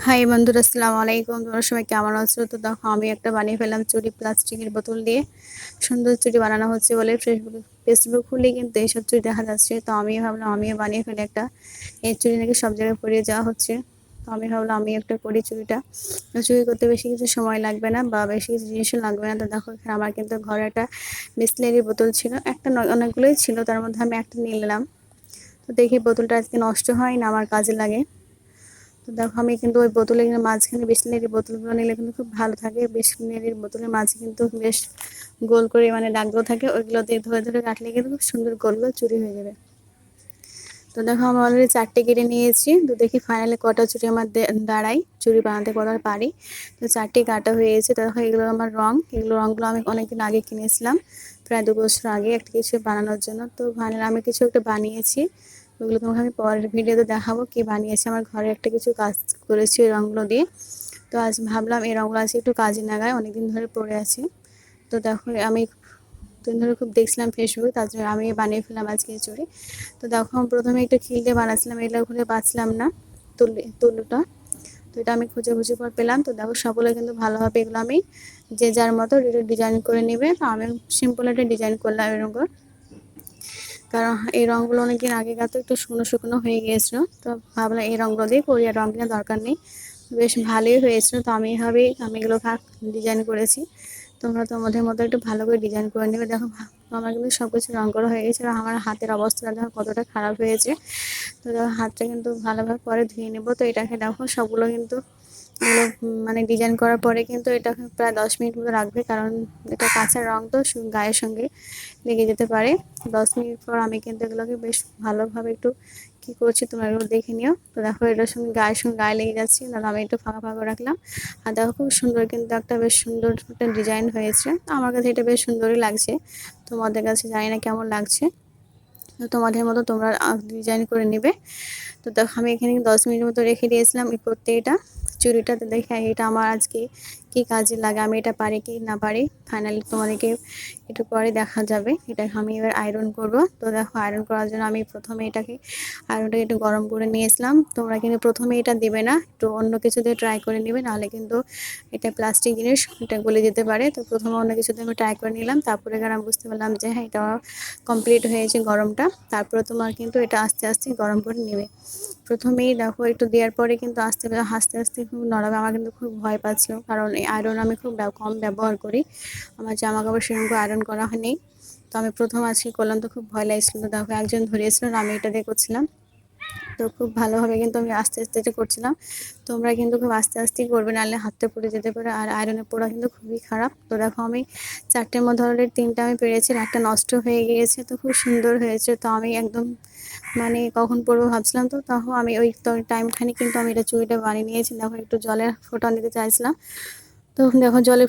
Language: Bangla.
হাই বন্ধুরা, আসসালামু আলাইকুম। তোমরা সবাই কেমন আছো? তো দেখো, আমি একটা বানিয়ে ফেললাম চুড়ি প্লাস্টিকের বোতল দিয়ে। সুন্দর চুড়ি বানানো হচ্ছে বলে ফেসবুক খুলে কিন্তু এইসব চুড়ি দেখা যাচ্ছে। তো আমি ভাবলাম আমিও বানিয়ে ফেলে একটা। এই চুড়ি নাকি সব জায়গায় পরিয়ে যাওয়া হচ্ছে। তো আমি ভাবলাম আমি একটা করি চুড়িটা। চুড়ি করতে বেশি কিছু সময় লাগবে না বা বেশি কিছু জিনিসও লাগবে না। তো দেখো, এখানে আমার কিন্তু ঘরে একটা বিসলেরি বোতল ছিল, একটা নয় অনেকগুলোই ছিল, তার মধ্যে আমি একটা নিয়ে নিলাম। তো দেখি বোতলটা আজকে নষ্ট হয় না, আমার কাজে লাগে। তো দেখো, আমি কিন্তু ওই বোতলের মাঝখানে বিসলেরির বোতলগুলো নিলে কিন্তু খুব ভালো থাকে। বিসলেরির বোতলের মাঝে কিন্তু বেশ গোল করে দাগগুলো থাকে, ওইগুলো দিয়ে ধরে ধরে কাটলে কিন্তু খুব সুন্দর গোল গোল চুড়ি হয়ে যাবে। তো দেখো, আমি অলরেডি 4টে কেটে নিয়েছি। তো দেখি ফাইনালি কটা চুড়ি আমার দাঁড়াই, চুড়ি বানাতে কটা পারি। তো 4টে কাটা হয়েছে। তো দেখো, এগুলো আমার রঙগুলো আমি অনেকদিন আগে কিনেছিলাম, প্রায় 2 বছর আগে, একটা কিছু বানানোর জন্য। তো ফাইনালি আমি কিছু একটা বানিয়েছি, ওগুলো তোমাকে আমি পরের ভিডিওতে দেখাবো কি বানিয়েছি। আমার ঘরে একটা কিছু কাজ করেছি ওই রঙগুলো দিয়ে। তো আজ ভাবলাম এই রঙগুলো আছে একটু কাজে লাগায়, অনেকদিন ধরে পড়ে আছে। তো দেখো, আমি দিন ধরে খুব দেখছিলাম ফেসবুক, তার জন্য আমি বানিয়ে ফেললাম আজকে চুড়ি। তো দেখো, প্রথমে একটা খিল দিয়ে বানাচ্ছিলাম, এগুলো খুঁজে পাচ্ছিলাম না, তুলুটা। তো এটা আমি খুঁজে খুঁজে পর পেলাম। তো দেখো, সবগুলো কিন্তু ভালোভাবে এগুলো আমি যে যার মতো ডিজাইন করে নেবে। তো আমি সিম্পল একটা ডিজাইন করলাম এরকম, কারণ এই রঙগুলো অনেকদিন আগেকার, তো একটু শুকনো শুকনো হয়ে গিয়েছিল। তো ভাবলাম এই রঙগুলো দিয়ে করি, আর রঙ কেনার দরকার নেই। বেশ ভালোই হয়েছিল। তো আমি এগুলো ডিজাইন করেছি। তোমরা তোমাদের মতো একটু ভালো করে ডিজাইন করে নেবে। দেখো, আমার কিন্তু সব কিছু রঙ করা হয়ে গেছে, আর আমার হাতের অবস্থাটা দেখো কতটা খারাপ হয়েছে। তো দেখো, হাতটা কিন্তু ভালোভাবে পরে ধুয়ে নেবো। তো এটাকে দেখো, সবগুলো কিন্তু মানে ডিজাইন করার পরে কিন্তু এটাকে প্রায় 10 মিনিট মতো রাখবে, কারণ এটা কাঁচা রঙ, তো গায়ের সঙ্গে লেগে যেতে পারে। 10 মিনিট পর আমি কিন্তু এগুলোকে বেশ ভালোভাবে একটু কি করছি তোমরা এগুলো দেখে নিও। তো দেখো, এটার সঙ্গে গায়ে লেগে যাচ্ছে, তাহলে আমি একটু ফাঁকা ফাঁকা রাখলাম। আর দেখো, খুব সুন্দর কিন্তু একটা বেশ সুন্দর একটা ডিজাইন হয়েছে। আমার কাছে এটা বেশ সুন্দরই লাগছে। তোমাদের কাছে জানি না কেমন লাগছে। তো তোমাদের মতো তোমরা ডিজাইন করে নেবে। তো দেখো, আমি এখানে 10 মিনিট মতো রেখে দিয়েছিলাম করতে এটা চুড়িটাতে। দেখে এটা আমার আজকে কি কাজে লাগে, আমি এটা পারি কি না পারি ফাইনালি তোমাদেরকে একটু পরে দেখা যাবে। এটা আমি এবার আয়রন করব। তো দেখো, আয়রন করার জন্য আমি প্রথমে আয়রনটাকে একটু গরম করে নিয়েছিলাম। তোমরা কিন্তু প্রথমে এটা দিবে না, একটু অন্য কিছু দিয়ে ট্রাই করে নেবে, নাহলে কিন্তু এটা প্লাস্টিক জিনিস, এটা গলে যেতে পারে। তো প্রথমে অন্য কিছু দিয়ে আমি ট্রাই করে নিলাম, তারপরে আমি বুঝতে পারলাম যে হ্যাঁ, এটা কমপ্লিট হয়েছে গরমটা। তারপরে তোমার কিন্তু এটা আস্তে আস্তে গরম করে নেবে। প্রথমেই দেখো, একটু দেওয়ার পরে কিন্তু আস্তে আস্তে খুব নরম। আমার কিন্তু খুব ভয় পাচ্ছিল, কারণ এই আয়রন আমি খুব কম ব্যবহার করি, আমার জামা কাপড় সেরকম আয়রন করা হয়নি। তো আমি প্রথম আজকে করলাম, তো খুব ভয় লাগছিল। তো দেখো, একজন ধরিয়েছিল, আমি এটা দিয়ে করছিলাম। তো খুব ভালোভাবে কিন্তু আমি আস্তে আস্তে এটা করছিলাম। তোমরা কিন্তু খুব আস্তে আস্তেই করবে, নাহলে হাতটা পুড়ে যেতে পারে, আর আয়রনে পোড়া কিন্তু খুবই খারাপ। তো দেখো, আমি 4টের মধ্যে অলরেডি 3টা আমি পেরেছি, একটা নষ্ট হয়ে গিয়েছে। তো খুব সুন্দর হয়েছে। তো আমি একদম মানে কখন পরবো ভাবছিলাম। তো তখন আমি ওই টাইমখানি কিন্তু আমি এটা চুড়িটা বানিয়ে নিয়েছি। দেখো, একটু জলের ফোঁটা নিতে চাইছিলাম। তো দেখো, জলের